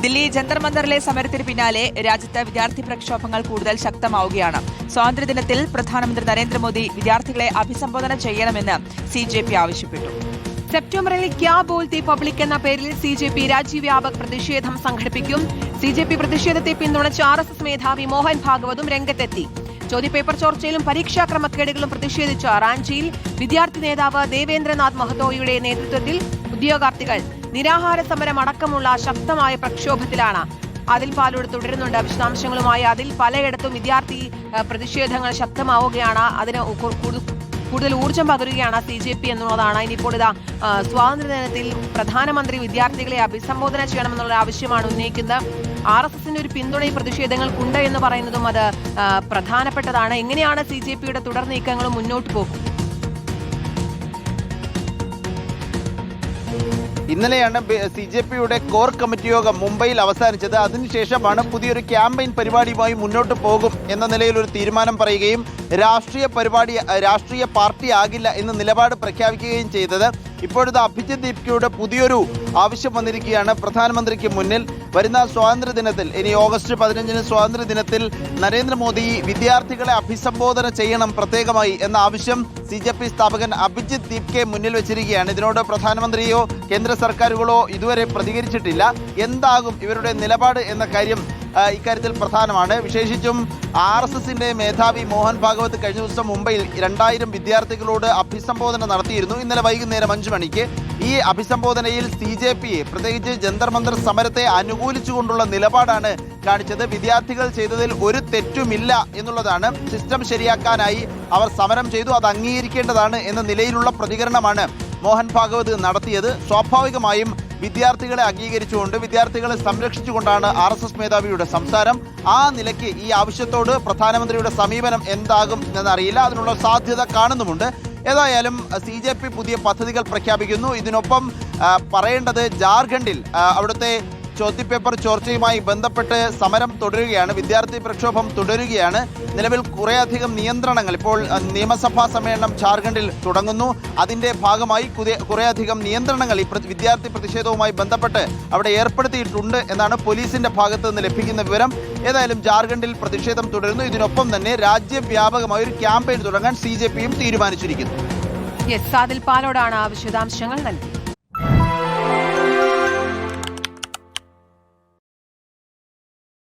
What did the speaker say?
ദില്ലി ജന്തർ മന്ദറിലെ സമരത്തിന് പിന്നാലെ രാജ്യത്ത് വിദ്യാർത്ഥി പ്രക്ഷോഭങ്ങൾ കൂടുതൽ ശക്തമാവുകയാണ്. സ്വാതന്ത്ര്യദിനത്തിൽ പ്രധാനമന്ത്രി നരേന്ദ്രമോദി വിദ്യാർത്ഥികളെ അഭിസംബോധന ചെയ്യണമെന്ന് CJP ആവശ്യപ്പെട്ടു. സെപ്റ്റംബറിൽ ക്യാ ബോൾത്തി പബ്ലിക് എന്ന പേരിൽ CJP രാജ്യവ്യാപക പ്രതിഷേധം സംഘടിപ്പിക്കും. CJP പ്രതിഷേധത്തെ പിന്തുണച്ച് RSS മേധാവി മോഹൻ ഭാഗവതും രംഗത്തെത്തി. ചോദ്യപേപ്പർ ചോർച്ചയിലും പരീക്ഷാ ക്രമക്കേടുകളും പ്രതിഷേധിച്ച റാഞ്ചിയിൽ വിദ്യാർത്ഥി നേതാവ് ദേവേന്ദ്രനാഥ് മഹതോയുടെ നേതൃത്വത്തിൽ ഉദ്യോഗാർത്ഥികൾ നിരാഹാര സമരം അടക്കമുള്ള ശക്തമായ പ്രക്ഷോഭത്തിലാണ്. അതിൽ പാലോട് തുടരുന്നുണ്ട്. വിശദാംശങ്ങളുമായി അതിൽ പലയിടത്തും വിദ്യാർത്ഥി പ്രതിഷേധങ്ങൾ ശക്തമാവുകയാണ്. അതിന് കൂടുതൽ ഊർജ്ജം പകരുകയാണ് CJP എന്നുള്ളതാണ്. ഇനിയിപ്പോൾ ഇതാ സ്വാതന്ത്ര്യദിനത്തിൽ പ്രധാനമന്ത്രി വിദ്യാർത്ഥികളെ അഭിസംബോധന ചെയ്യണമെന്നുള്ള ആവശ്യമാണ് ഉന്നയിക്കുന്നത്. RSSന്റെ ഒരു പിന്തുണ ഈ പ്രതിഷേധങ്ങൾക്കുണ്ട് എന്ന് പറയുന്നതും അത് പ്രധാനപ്പെട്ടതാണ്. എങ്ങനെയാണ് CJPയുടെ തുടർ നീക്കങ്ങളും മുന്നോട്ട് പോകും? ഇന്നലെയാണ് CJPയുടെ കോർ കമ്മിറ്റി യോഗം മുംബൈയിൽ അവസാനിച്ചത്. അതിനുശേഷമാണ് പുതിയൊരു ക്യാമ്പയിൻ പരിപാടിയുമായി മുന്നോട്ട് പോകും എന്ന നിലയിൽ ഒരു തീരുമാനം പറയുകയും രാഷ്ട്രീയ പാർട്ടി ആകില്ല എന്ന നിലപാട് പ്രഖ്യാപിക്കുകയും ചെയ്തത്. ഇപ്പോഴത്തെ അഭിജിത് ദീപ്കയുടെ പുതിയൊരു ആവശ്യം വന്നിരിക്കുകയാണ് പ്രധാനമന്ത്രിക്ക് മുന്നിൽ. വരുന്ന സ്വാതന്ത്ര്യദിനത്തിൽ, ഇനി ഓഗസ്റ്റ് 15 സ്വാതന്ത്ര്യദിനത്തിൽ നരേന്ദ്രമോദി വിദ്യാർത്ഥികളെ അഭിസംബോധന ചെയ്യണം പ്രത്യേകമായി എന്ന ആവശ്യം CJP സ്ഥാപകൻ അഭിജിത് ദീപ്കെ മുന്നിൽ വെച്ചിരിക്കുകയാണ്. ഇതിനോട് പ്രധാനമന്ത്രിയോ കേന്ദ്ര സർക്കാരുകളോ ഇതുവരെ പ്രതികരിച്ചിട്ടില്ല. എന്താകും ഇവരുടെ നിലപാട് എന്ന കാര്യം ഇക്കാര്യത്തിൽ പ്രധാനമാണ്. വിശേഷിച്ചും RSSന്റെ മേധാവി മോഹൻ ഭാഗവത് കഴിഞ്ഞ ദിവസം മുംബൈയിൽ 2000 വിദ്യാർത്ഥികളോട് അഭിസംബോധന നടത്തിയിരുന്നു. ഇന്നലെ വൈകുന്നേരം 5 മണിക്ക് ഈ അഭിസംബോധനയിൽ CJPയെ, പ്രത്യേകിച്ച് ജന്തർ മന്ദർ സമരത്തെ അനുകൂലിച്ചുകൊണ്ടുള്ള നിലപാടാണ് കാണിച്ചത്. വിദ്യാർത്ഥികൾ ചെയ്തതിൽ ഒരു തെറ്റുമില്ല എന്നുള്ളതാണ്. സിസ്റ്റം ശരിയാക്കാനായി അവർ സമരം ചെയ്തു, അത് അംഗീകരിക്കേണ്ടതാണ് എന്ന നിലയിലുള്ള പ്രതികരണമാണ് മോഹൻ ഭാഗവത് നടത്തിയത്. സ്വാഭാവികമായും വിദ്യാർത്ഥികളെ അംഗീകരിച്ചുകൊണ്ട്, വിദ്യാർത്ഥികളെ സംരക്ഷിച്ചുകൊണ്ടാണ് RSS മേധാവിയുടെ സംസാരം. ആ നിലയ്ക്ക് ഈ ആവശ്യത്തോട് പ്രധാനമന്ത്രിയുടെ സമീപനം എന്താകും എന്നറിയില്ല. അതിനുള്ള സാധ്യത കാണുന്നുമുണ്ട്. ഏതായാലും CJP പുതിയ പദ്ധതികൾ പ്രഖ്യാപിക്കുന്നു. ഇതിനൊപ്പം പറയേണ്ടത് ജാർഖണ്ഡിൽ അവിടുത്തെ ചോദ്യപേപ്പർ ചോർച്ചയുമായി ബന്ധപ്പെട്ട് സമരം തുടരുകയാണ്. വിദ്യാർത്ഥി പ്രക്ഷോഭം തുടരുകയാണ്. നിലവിൽ കുറേയധികം നിയന്ത്രണങ്ങൾ, ഇപ്പോൾ നിയമസഭാ സമ്മേളനം ജാർഖണ്ഡിൽ തുടങ്ങുന്നു. അതിൻ്റെ ഭാഗമായി കുറേയധികം നിയന്ത്രണങ്ങൾ ഈ വിദ്യാർത്ഥി പ്രതിഷേധവുമായി ബന്ധപ്പെട്ട് അവിടെ ഏർപ്പെടുത്തിയിട്ടുണ്ട് എന്നാണ് പോലീസിന്റെ ഭാഗത്ത് നിന്ന് ലഭിക്കുന്ന വിവരം. ഏതായാലും ജാർഖണ്ഡിൽ പ്രതിഷേധം തുടരുന്നു. ഇതിനൊപ്പം തന്നെ രാജ്യവ്യാപകമായ ഒരു ക്യാമ്പയിൻ തുടങ്ങാൻ CJPയും തീരുമാനിച്ചിരിക്കുന്നു. സാദിൽ പാലോടാണ് വിശദാംശങ്ങൾ നൽകി.